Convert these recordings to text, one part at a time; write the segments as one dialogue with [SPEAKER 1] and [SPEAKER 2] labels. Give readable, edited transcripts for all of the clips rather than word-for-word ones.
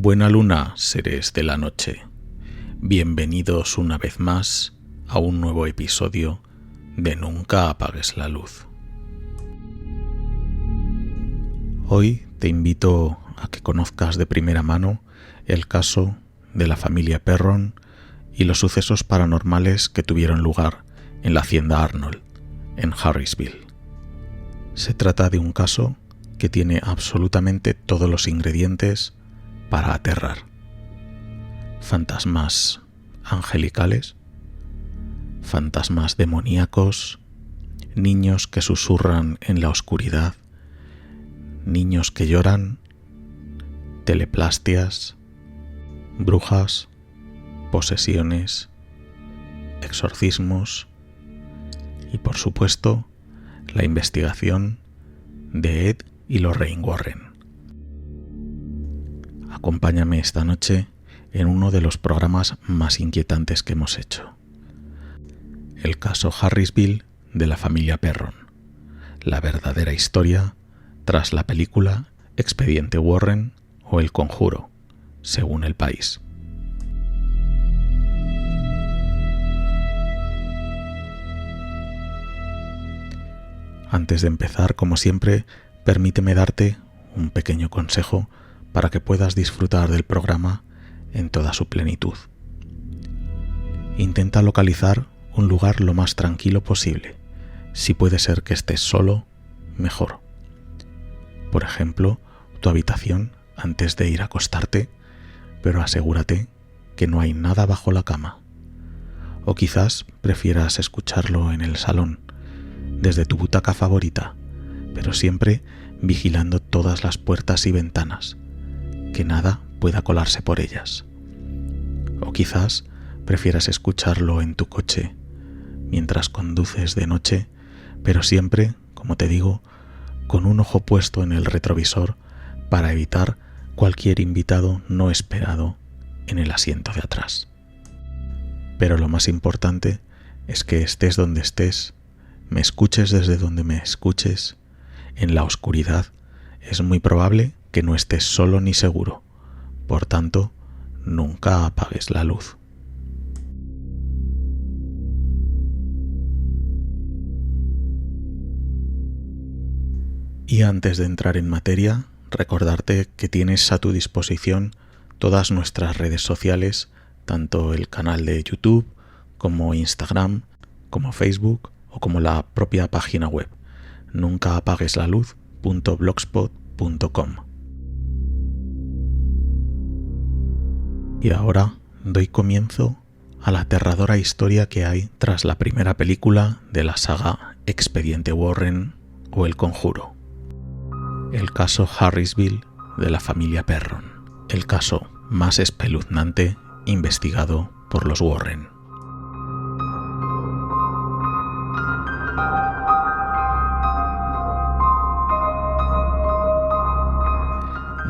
[SPEAKER 1] Buena luna, seres de la noche. Bienvenidos una vez más a un nuevo episodio de Nunca apagues la luz. Hoy te invito a que conozcas de primera mano el caso de la familia Perron y los sucesos paranormales que tuvieron lugar en la hacienda Arnold, en Harrisville. Se trata de un caso que tiene absolutamente todos los ingredientes para aterrar. Fantasmas angelicales, fantasmas demoníacos, niños que susurran en la oscuridad, niños que lloran, teleplastias, brujas, posesiones, exorcismos y, por supuesto, la investigación de Ed y Lorraine Warren. Acompáñame esta noche en uno de los programas más inquietantes que hemos hecho. El caso Harrisville de la familia Perron. La verdadera historia tras la película Expediente Warren o El Conjuro, según El País. Antes de empezar, como siempre, permíteme darte un pequeño consejo para que puedas disfrutar del programa en toda su plenitud. Intenta localizar un lugar lo más tranquilo posible. Si puede ser que estés solo, mejor. Por ejemplo, tu habitación antes de ir a acostarte, pero asegúrate que no hay nada bajo la cama. O quizás prefieras escucharlo en el salón, desde tu butaca favorita, pero siempre vigilando todas las puertas y ventanas, que nada pueda colarse por ellas. O quizás prefieras escucharlo en tu coche, mientras conduces de noche, pero siempre, como te digo, con un ojo puesto en el retrovisor para evitar cualquier invitado no esperado en el asiento de atrás. Pero lo más importante es que estés donde estés, me escuches desde donde me escuches, en la oscuridad es muy probable que no estés solo ni seguro. Por tanto, nunca apagues la luz. Y antes de entrar en materia, recordarte que tienes a tu disposición todas nuestras redes sociales, tanto el canal de YouTube, como Instagram, como Facebook o como la propia página web nuncaapagueslaluz.blogspot.com. Y ahora doy comienzo a la aterradora historia que hay tras la primera película de la saga Expediente Warren o El Conjuro. El caso Harrisville de la familia Perron. El caso más espeluznante investigado por los Warren.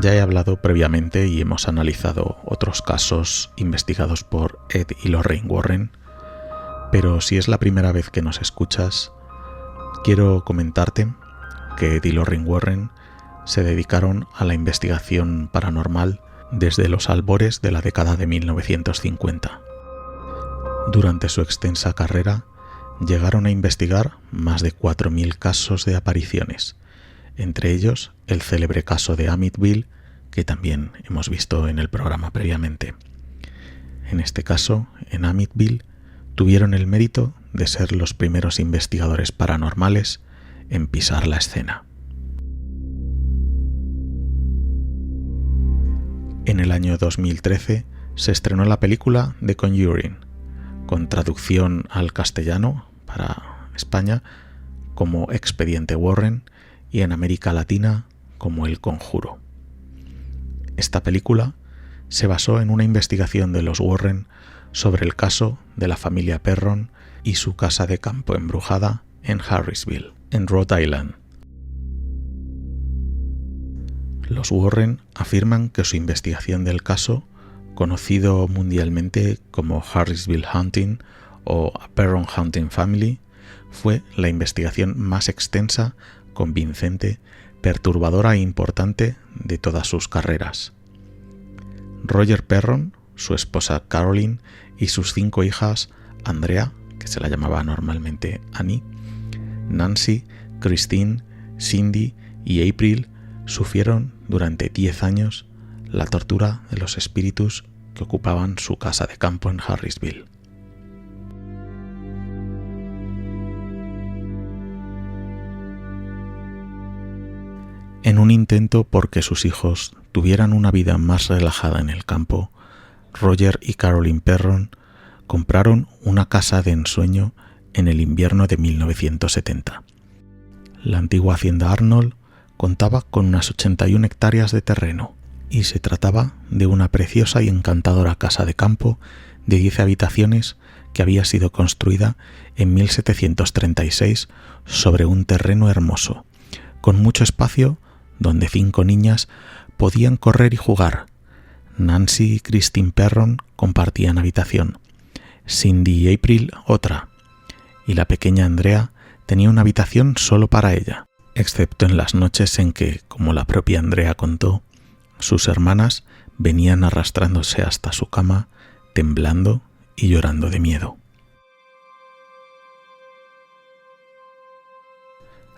[SPEAKER 1] Ya he hablado previamente y hemos analizado otros casos investigados por Ed y Lorraine Warren, pero si es la primera vez que nos escuchas, quiero comentarte que Ed y Lorraine Warren se dedicaron a la investigación paranormal desde los albores de la década de 1950. Durante su extensa carrera, llegaron a investigar más de 4.000 casos de apariciones, entre ellos el célebre caso de Amityville, que también hemos visto en el programa previamente. En este caso, en Amityville, tuvieron el mérito de ser los primeros investigadores paranormales en pisar la escena. En el año 2013 se estrenó la película The Conjuring, con traducción al castellano para España como Expediente Warren y en América Latina como El Conjuro. Esta película se basó en una investigación de los Warren sobre el caso de la familia Perron y su casa de campo embrujada en Harrisville, en Rhode Island. Los Warren afirman que su investigación del caso, conocido mundialmente como Harrisville Haunting o Perron Haunting Family, fue la investigación más extensa, convincente, perturbadora e importante de todas sus carreras. Roger Perron, su esposa Caroline y sus 5 hijas Andrea, que se la llamaba normalmente Annie, Nancy, Christine, Cindy y April sufrieron durante 10 años la tortura de los espíritus que ocupaban su casa de campo en Harrisville. En un intento por que sus hijos tuvieran una vida más relajada en el campo, Roger y Caroline Perron compraron una casa de ensueño en el invierno de 1970. La antigua hacienda Arnold contaba con unas 81 hectáreas de terreno y se trataba de una preciosa y encantadora casa de campo de 10 habitaciones que había sido construida en 1736 sobre un terreno hermoso, con mucho espacio donde 5 niñas podían correr y jugar. Nancy y Christine Perron compartían habitación, Cindy y April otra, y la pequeña Andrea tenía una habitación solo para ella, excepto en las noches en que, como la propia Andrea contó, sus hermanas venían arrastrándose hasta su cama, temblando y llorando de miedo.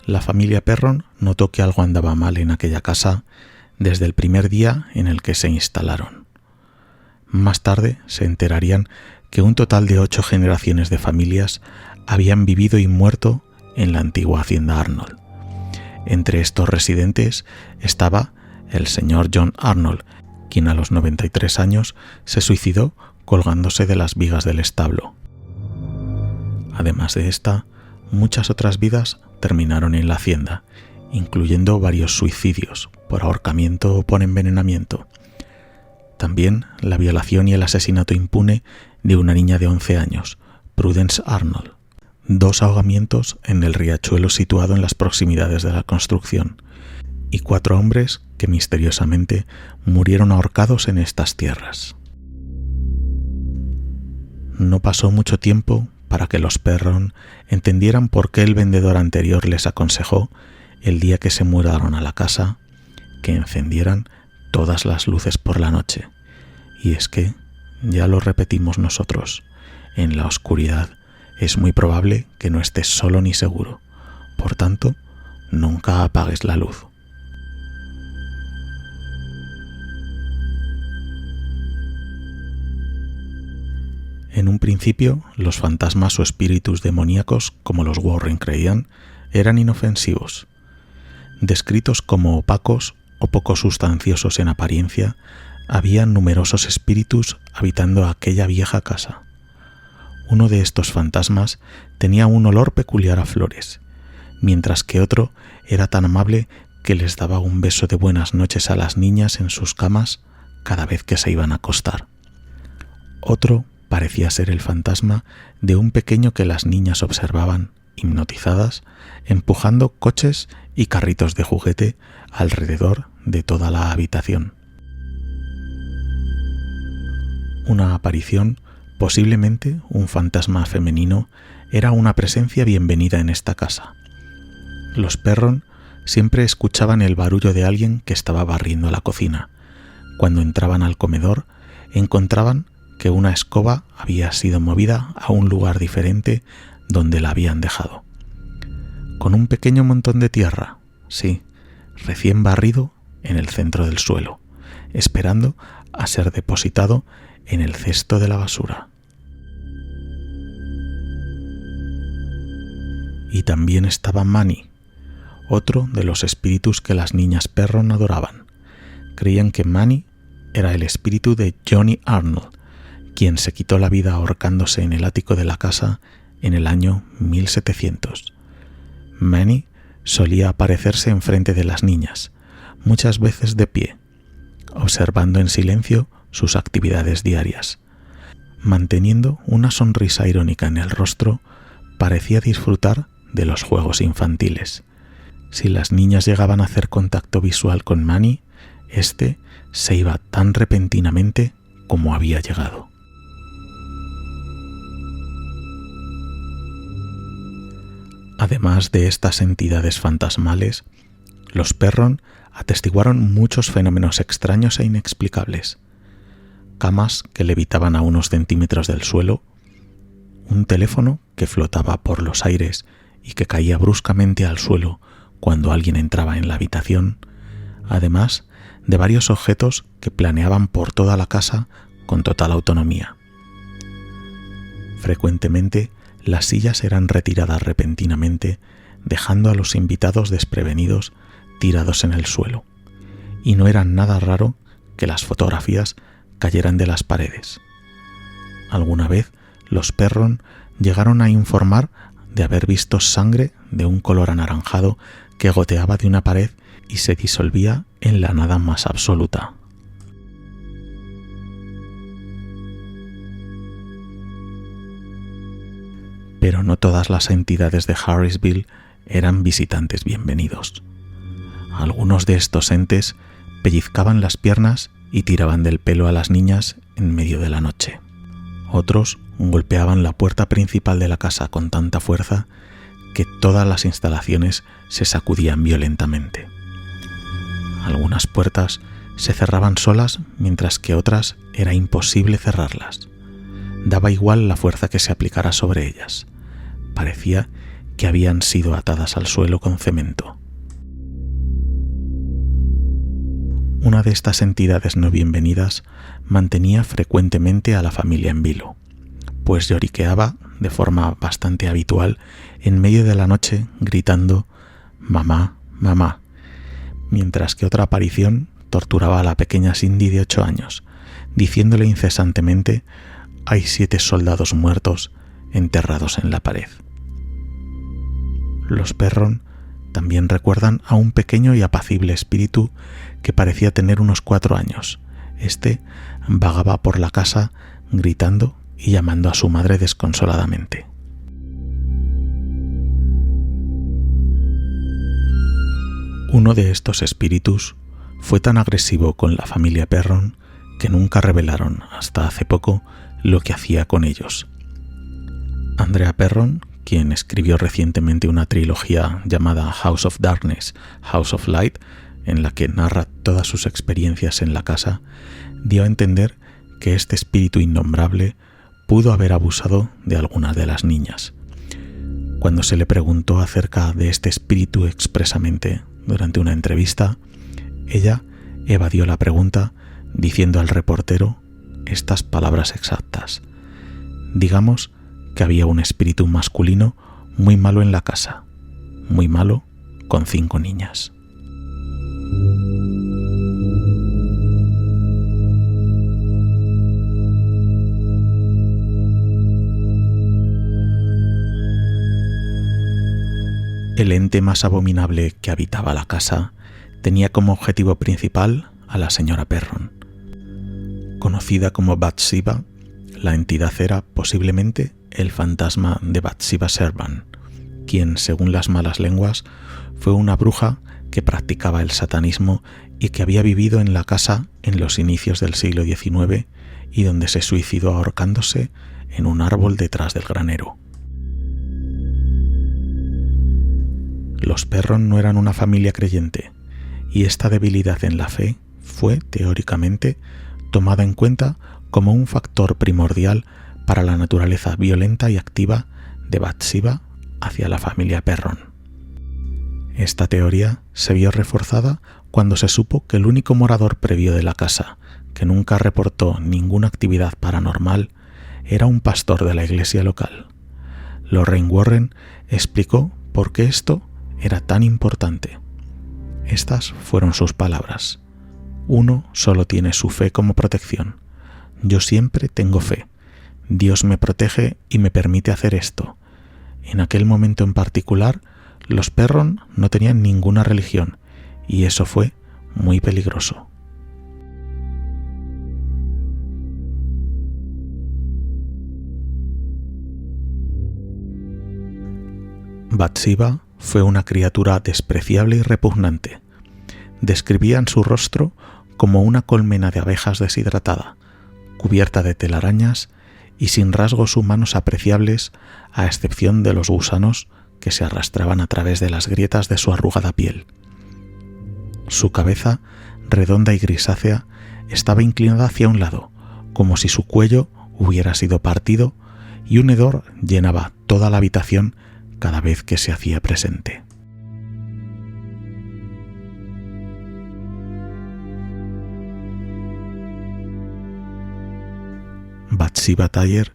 [SPEAKER 1] La familia Perron notó que algo andaba mal en aquella casa desde el primer día en el que se instalaron. Más tarde se enterarían que un total de 8 generaciones de familias habían vivido y muerto en la antigua hacienda Arnold. Entre estos residentes estaba el señor John Arnold, quien a los 93 años se suicidó colgándose de las vigas del establo. Además de esta, muchas otras vidas terminaron en la hacienda, incluyendo varios suicidios por ahorcamiento o por envenenamiento. También la violación y el asesinato impune de una niña de 11 años, Prudence Arnold, 2 ahogamientos en el riachuelo situado en las proximidades de la construcción, y 4 hombres que misteriosamente murieron ahorcados en estas tierras. No pasó mucho tiempo para que los Perron entendieran por qué el vendedor anterior les aconsejó, el día que se mudaron a la casa, que encendieran todas las luces por la noche. Y es que, ya lo repetimos nosotros, en la oscuridad es muy probable que no estés solo ni seguro. Por tanto, nunca apagues la luz. En un principio, los fantasmas o espíritus demoníacos, como los Warren creían, eran inofensivos. Descritos como opacos o poco sustanciosos en apariencia, había numerosos espíritus habitando aquella vieja casa. Uno de estos fantasmas tenía un olor peculiar a flores, mientras que otro era tan amable que les daba un beso de buenas noches a las niñas en sus camas cada vez que se iban a acostar. Otro parecía ser el fantasma de un pequeño que las niñas observaban, hipnotizadas, empujando coches y carritos de juguete alrededor de toda la habitación. Una aparición, posiblemente un fantasma femenino, era una presencia bienvenida en esta casa. Los Perron siempre escuchaban el barullo de alguien que estaba barriendo la cocina. Cuando entraban al comedor, encontraban que una escoba había sido movida a un lugar diferente donde la habían dejado. Con un pequeño montón de tierra, sí, recién barrido en el centro del suelo, esperando a ser depositado en el cesto de la basura. Y también estaba Manny, otro de los espíritus que las niñas Perron adoraban. Creían que Manny era el espíritu de Johnny Arnold, quien se quitó la vida ahorcándose en el ático de la casa en el año 1700. Manny solía aparecerse enfrente de las niñas, muchas veces de pie, observando en silencio sus actividades diarias. Manteniendo una sonrisa irónica en el rostro, parecía disfrutar de los juegos infantiles. Si las niñas llegaban a hacer contacto visual con Manny, éste se iba tan repentinamente como había llegado. Además de estas entidades fantasmales, los Perron atestiguaron muchos fenómenos extraños e inexplicables. camas que levitaban a unos centímetros del suelo, un teléfono que flotaba por los aires y que caía bruscamente al suelo cuando alguien entraba en la habitación, además de varios objetos que planeaban por toda la casa con total autonomía. Frecuentemente, las sillas eran retiradas repentinamente, dejando a los invitados desprevenidos tirados en el suelo, y no era nada raro que las fotografías cayeran de las paredes. Alguna vez los Perron llegaron a informar de haber visto sangre de un color anaranjado que goteaba de una pared y se disolvía en la nada más absoluta. Pero no todas las entidades de Harrisville eran visitantes bienvenidos. Algunos de estos entes pellizcaban las piernas y tiraban del pelo a las niñas en medio de la noche. Otros golpeaban la puerta principal de la casa con tanta fuerza que todas las instalaciones se sacudían violentamente. Algunas puertas se cerraban solas, mientras que otras era imposible cerrarlas. Daba igual la fuerza que se aplicara sobre ellas. Parecía que habían sido atadas al suelo con cemento. Una de estas entidades no bienvenidas mantenía frecuentemente a la familia en vilo, pues lloriqueaba de forma bastante habitual en medio de la noche gritando «Mamá, mamá», mientras que otra aparición torturaba a la pequeña Cindy de 8 años, diciéndole incesantemente «Hay 7 soldados muertos enterrados en la pared». Los Perron también recuerdan a un pequeño y apacible espíritu que parecía tener unos 4 años. Este vagaba por la casa gritando y llamando a su madre desconsoladamente. Uno de estos espíritus fue tan agresivo con la familia Perron que nunca revelaron hasta hace poco lo que hacía con ellos. Andrea Perron, quien escribió recientemente una trilogía llamada House of Darkness, House of Light, en la que narra todas sus experiencias en la casa, dio a entender que este espíritu innombrable pudo haber abusado de algunas de las niñas. Cuando se le preguntó acerca de este espíritu expresamente durante una entrevista, ella evadió la pregunta diciendo al reportero estas palabras exactas: digamos que había un espíritu masculino muy malo en la casa, muy malo con 5 niñas. El ente más abominable que habitaba la casa tenía como objetivo principal a la señora Perron. Conocida como Bathsheba, la entidad era posiblemente el fantasma de Bathsheba Servan, quien, según las malas lenguas, fue una bruja que practicaba el satanismo y que había vivido en la casa en los inicios del siglo XIX y donde se suicidó ahorcándose en un árbol detrás del granero. Los Perron no eran una familia creyente, y esta debilidad en la fe fue, teóricamente, tomada en cuenta como un factor primordial para la naturaleza violenta y activa de Bathsheba hacia la familia Perron. Esta teoría se vio reforzada cuando se supo que el único morador previo de la casa que nunca reportó ninguna actividad paranormal era un pastor de la iglesia local. Lorraine Warren explicó por qué esto era tan importante. Estas fueron sus palabras: uno solo tiene su fe como protección. Yo siempre tengo fe. Dios me protege y me permite hacer esto. En aquel momento en particular, los Perron no tenían ninguna religión, y eso fue muy peligroso. Bathsheba fue una criatura despreciable y repugnante. Describían su rostro como una colmena de abejas deshidratada, cubierta de telarañas y sin rasgos humanos apreciables, a excepción de los gusanos que se arrastraban a través de las grietas de su arrugada piel. Su cabeza, redonda y grisácea, estaba inclinada hacia un lado, como si su cuello hubiera sido partido, y un hedor llenaba toda la habitación cada vez que se hacía presente. Bathsheba Thayer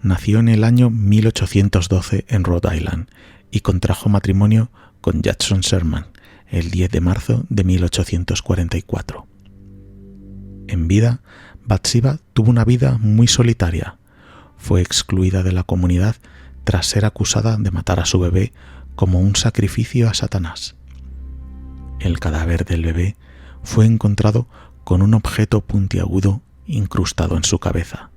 [SPEAKER 1] nació en el año 1812 en Rhode Island y contrajo matrimonio con Jackson Sherman el 10 de marzo de 1844. En vida, Bathsheba tuvo una vida muy solitaria. Fue excluida de la comunidad tras ser acusada de matar a su bebé como un sacrificio a Satanás. El cadáver del bebé fue encontrado con un objeto puntiagudo incrustado en su cabeza.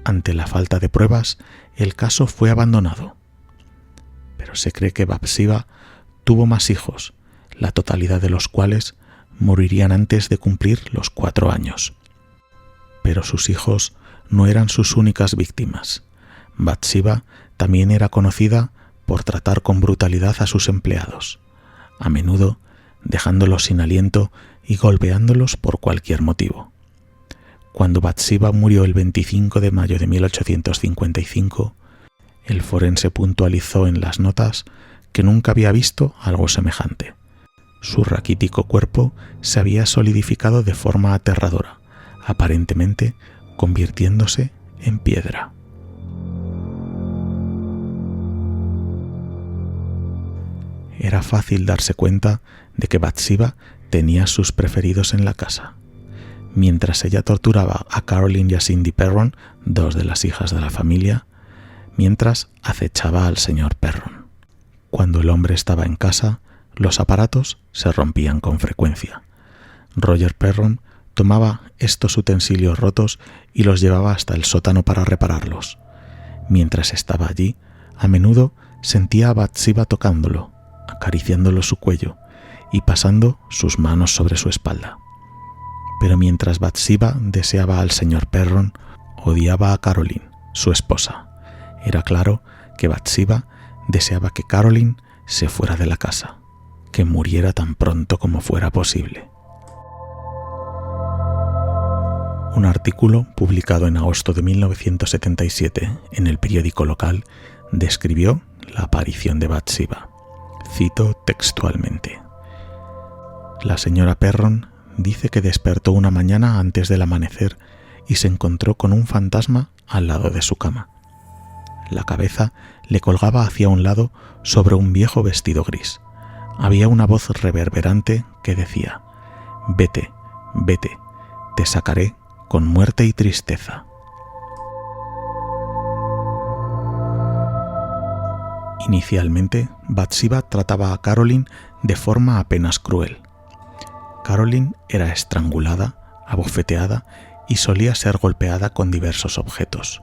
[SPEAKER 1] Ante la falta de pruebas, el caso fue abandonado. Pero se cree que Bathsheba tuvo más hijos, la totalidad de los cuales morirían antes de cumplir los 4 años. Pero sus hijos no eran sus únicas víctimas. Bathsheba también era conocida por tratar con brutalidad a sus empleados, a menudo dejándolos sin aliento y golpeándolos por cualquier motivo. Cuando Bathsheba murió el 25 de mayo de 1855, el forense puntualizó en las notas que nunca había visto algo semejante. Su raquítico cuerpo se había solidificado de forma aterradora, aparentemente convirtiéndose en piedra. Era fácil darse cuenta de que Bathsheba tenía sus preferidos en la casa. Mientras ella torturaba a Caroline y a Cindy Perron, 2 de las hijas de la familia, mientras acechaba al señor Perron. Cuando el hombre estaba en casa, los aparatos se rompían con frecuencia. Roger Perron tomaba estos utensilios rotos y los llevaba hasta el sótano para repararlos. Mientras estaba allí, a menudo sentía a Bathsheba tocándolo, acariciándolo su cuello y pasando sus manos sobre su espalda. Pero mientras Bathsheba deseaba al señor Perron, odiaba a Caroline, su esposa. Era claro que Bathsheba deseaba que Caroline se fuera de la casa, que muriera tan pronto como fuera posible. Un artículo publicado en agosto de 1977 en el periódico local describió la aparición de Bathsheba. Cito textualmente: la señora Perron dice que despertó una mañana antes del amanecer y se encontró con un fantasma al lado de su cama. La cabeza le colgaba hacia un lado sobre un viejo vestido gris. Había una voz reverberante que decía: «Vete, vete, te sacaré con muerte y tristeza». Inicialmente, Bathsheba trataba a Caroline de forma apenas cruel. Caroline era estrangulada, abofeteada y solía ser golpeada con diversos objetos.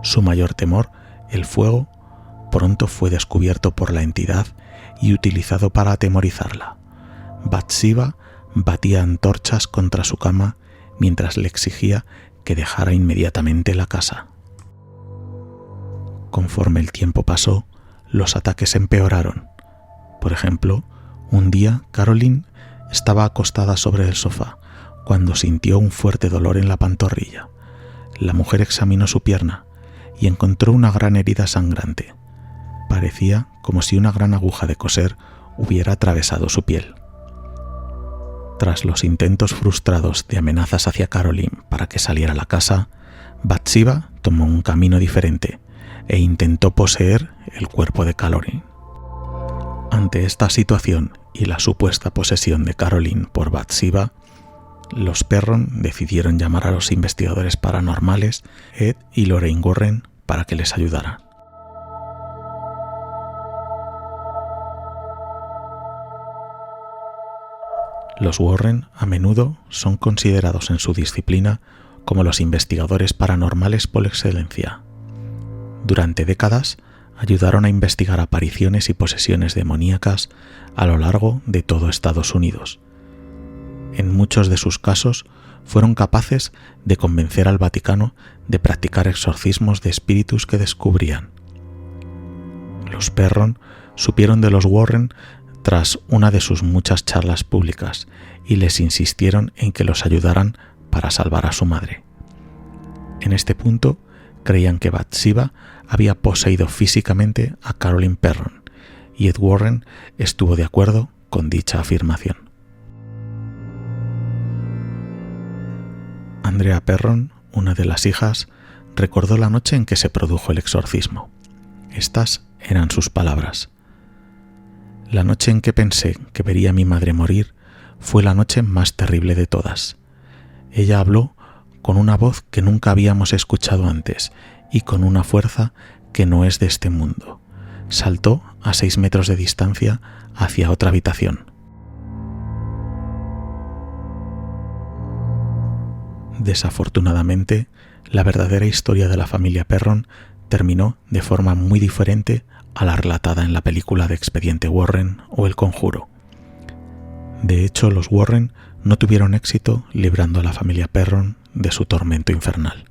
[SPEAKER 1] Su mayor temor, el fuego, pronto fue descubierto por la entidad y utilizado para atemorizarla. Bathsheba batía antorchas contra su cama mientras le exigía que dejara inmediatamente la casa. Conforme el tiempo pasó, los ataques empeoraron. Por ejemplo, un día Caroline estaba acostada sobre el sofá cuando sintió un fuerte dolor en la pantorrilla. La mujer examinó su pierna y encontró una gran herida sangrante. Parecía como si una gran aguja de coser hubiera atravesado su piel. Tras los intentos frustrados de amenazas hacia Caroline para que saliera a la casa, Bathsheba tomó un camino diferente e intentó poseer el cuerpo de Caroline. Ante esta situación y la supuesta posesión de Caroline por Bathsheba, los Perron decidieron llamar a los investigadores paranormales Ed y Lorraine Warren para que les ayudaran. Los Warren a menudo son considerados en su disciplina como los investigadores paranormales por excelencia. Durante décadas ayudaron a investigar apariciones y posesiones demoníacas a lo largo de todo Estados Unidos. En muchos de sus casos fueron capaces de convencer al Vaticano de practicar exorcismos de espíritus que descubrían. Los Perron supieron de los Warren tras una de sus muchas charlas públicas y les insistieron en que los ayudaran para salvar a su madre. En este punto, creían que Bathsheba había poseído físicamente a Carolyn Perron, y Ed Warren estuvo de acuerdo con dicha afirmación. Andrea Perron, una de las hijas, recordó la noche en que se produjo el exorcismo. Estas eran sus palabras: «La noche en que pensé que vería a mi madre morir fue la noche más terrible de todas. Ella habló con una voz que nunca habíamos escuchado antes y con una fuerza que no es de este mundo. Saltó a 6 metros de distancia hacia otra habitación». Desafortunadamente, la verdadera historia de la familia Perron terminó de forma muy diferente a la relatada en la película de Expediente Warren o El Conjuro. De hecho, los Warren no tuvieron éxito librando a la familia Perron de su tormento infernal.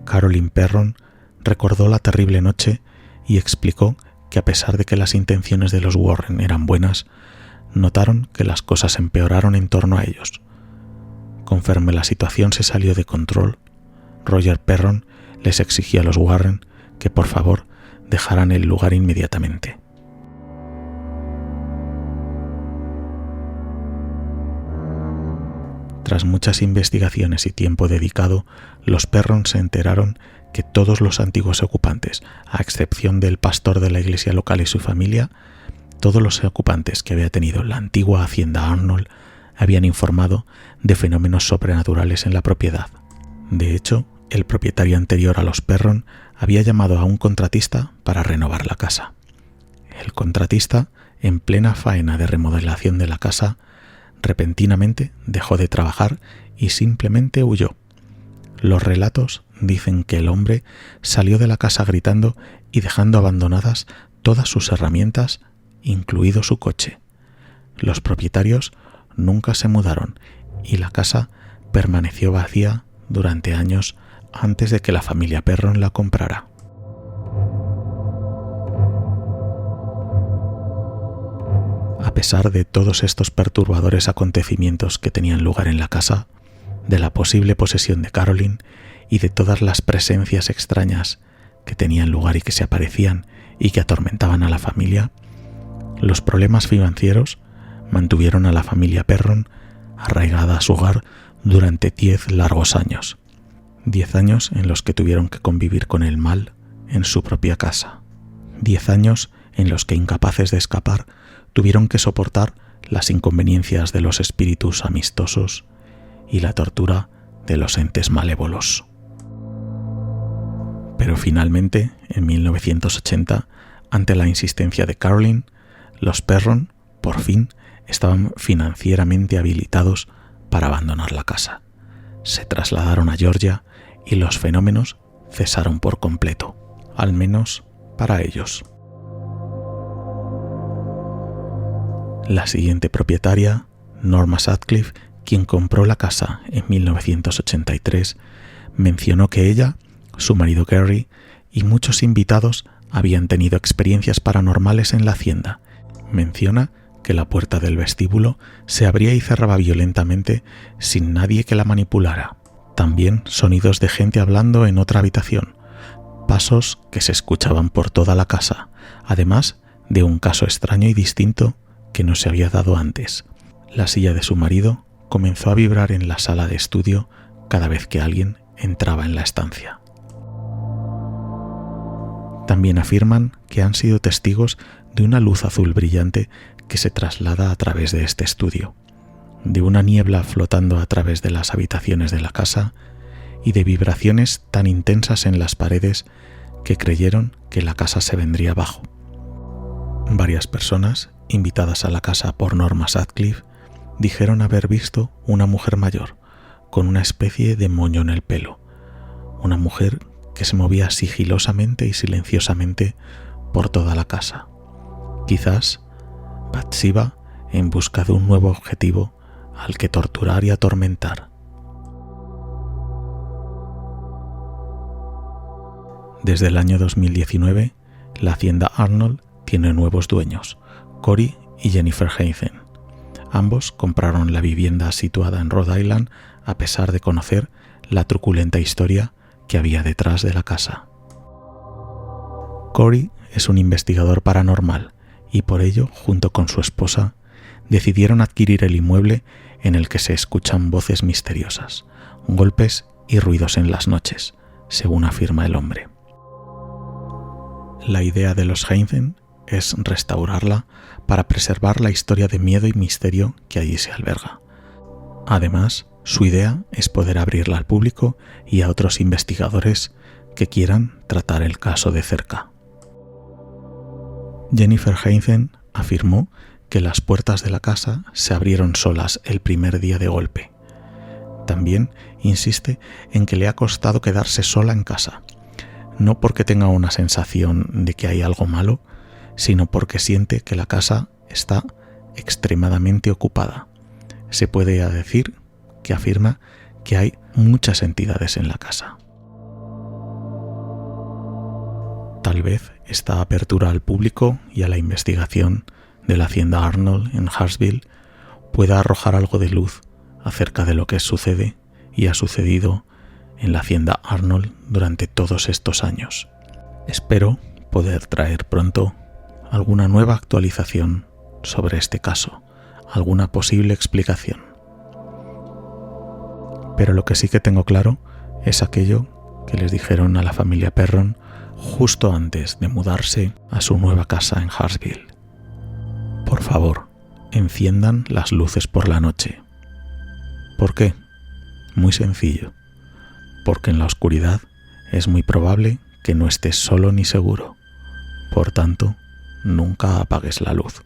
[SPEAKER 1] Carolyn Perron recordó la terrible noche y explicó que a pesar de que las intenciones de los Warren eran buenas, notaron que las cosas empeoraron en torno a ellos. Conforme la situación se salió de control, Roger Perron les exigió a los Warren que por favor dejaran el lugar inmediatamente. Tras muchas investigaciones y tiempo dedicado, los Perron se enteraron que todos los antiguos ocupantes, a excepción del pastor de la iglesia local y su familia, todos los ocupantes que había tenido la antigua hacienda Arnold habían informado de fenómenos sobrenaturales en la propiedad. De hecho, el propietario anterior a los Perron había llamado a un contratista para renovar la casa. El contratista, en plena faena de remodelación de la casa, repentinamente dejó de trabajar y simplemente huyó. Los relatos dicen que el hombre salió de la casa gritando y dejando abandonadas todas sus herramientas, incluido su coche. Los propietarios nunca se mudaron y la casa permaneció vacía durante años antes de que la familia Perron la comprara. A pesar de todos estos perturbadores acontecimientos que tenían lugar en la casa, de la posible posesión de Carolyn y de todas las presencias extrañas que tenían lugar y que se aparecían y que atormentaban a la familia, los problemas financieros mantuvieron a la familia Perron arraigada a su hogar durante 10 largos años. 10 años en los que tuvieron que convivir con el mal en su propia casa. 10 años en los que, incapaces de escapar, tuvieron que soportar las inconveniencias de los espíritus amistosos y la tortura de los entes malévolos. Pero finalmente, en 1980, ante la insistencia de Carolyn, los Perron, por fin, estaban financieramente habilitados para abandonar la casa. Se trasladaron a Georgia y los fenómenos cesaron por completo, al menos para ellos. La siguiente propietaria, Norma Sutcliffe, quien compró la casa en 1983, mencionó que ella, su marido Gary y muchos invitados habían tenido experiencias paranormales en la hacienda. Menciona que la puerta del vestíbulo se abría y cerraba violentamente sin nadie que la manipulara. También sonidos de gente hablando en otra habitación, pasos que se escuchaban por toda la casa, además de un caso extraño y distinto que no se había dado antes. La silla de su marido comenzó a vibrar en la sala de estudio cada vez que alguien entraba en la estancia. También afirman que han sido testigos de una luz azul brillante que se traslada a través de este estudio, de una niebla flotando a través de las habitaciones de la casa y de vibraciones tan intensas en las paredes que creyeron que la casa se vendría abajo. Varias personas, invitadas a la casa por Norma Sutcliffe, dijeron haber visto una mujer mayor, con una especie de moño en el pelo, una mujer que se movía sigilosamente y silenciosamente por toda la casa. Quizás Bathsheba en busca de un nuevo objetivo al que torturar y atormentar. Desde el año 2019, la hacienda Arnold tiene nuevos dueños, Cory y Jennifer Hayden. Ambos compraron la vivienda situada en Rhode Island a pesar de conocer la truculenta historia que había detrás de la casa. Corey es un investigador paranormal y por ello, junto con su esposa, decidieron adquirir el inmueble en el que se escuchan voces misteriosas, golpes y ruidos en las noches, según afirma el hombre. La idea de los Heinzen es restaurarla para preservar la historia de miedo y misterio que allí se alberga. Además, su idea es poder abrirla al público y a otros investigadores que quieran tratar el caso de cerca. Jennifer Heinzen afirmó que las puertas de la casa se abrieron solas el primer día de golpe. También insiste en que le ha costado quedarse sola en casa, no porque tenga una sensación de que hay algo malo, sino porque siente que la casa está extremadamente ocupada. Se puede decir que afirma que hay muchas entidades en la casa. Tal vez esta apertura al público y a la investigación de la hacienda Arnold en Hartsville pueda arrojar algo de luz acerca de lo que sucede y ha sucedido en la hacienda Arnold durante todos estos años. Espero poder traer pronto alguna nueva actualización sobre este caso, alguna posible explicación. Pero lo que sí que tengo claro es aquello que les dijeron a la familia Perron justo antes de mudarse a su nueva casa en Hartsville. Por favor, enciendan las luces por la noche. ¿Por qué? Muy sencillo. Porque en la oscuridad es muy probable que no estés solo ni seguro. Por tanto, nunca apagues la luz.